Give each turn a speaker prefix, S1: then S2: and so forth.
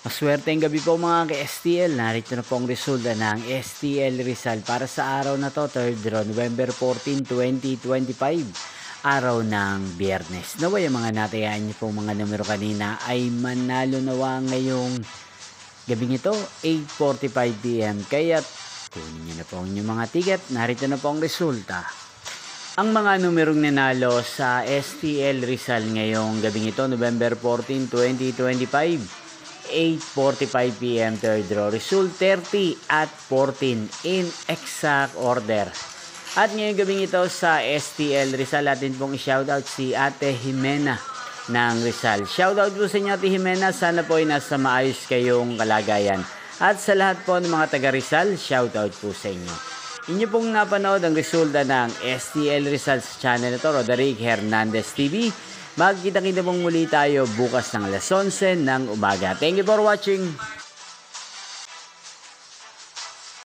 S1: Maswerteng gabi po mga ka-STL. Narito na po ang resulta ng STL Rizal para sa araw na to, 3rd November 14, 2025. Araw ng Biyernes. Naway ang mga natayaan niyo pong mga numero kanina ay manalo nawa ngayong gabing ito, 8:45 PM. Kaya kunin niyo na po ang inyong mga ticket. Narito na po ang resulta. Ang mga numerong nanalo sa STL Rizal ngayong gabing ito, November 14, 2025. 8:45 PM third draw. Result 30 at 14 in exact order. At ngayong gabing ito sa STL Rizal, atin pong i-shoutout si Ate Jimena ng Rizal. Shoutout po sa inyo Ate Jimena, sana po ay nasa maayos kayong kalagayan. At sa lahat po ng mga taga Rizal, shoutout po sa inyo. Inyo pong napanood ang resulta ng STL Rizal sa channel na to, Roderick Hernandez TV. Magkita-kita pong muli tayo bukas ng alas 11 ng umaga. Thank you for watching.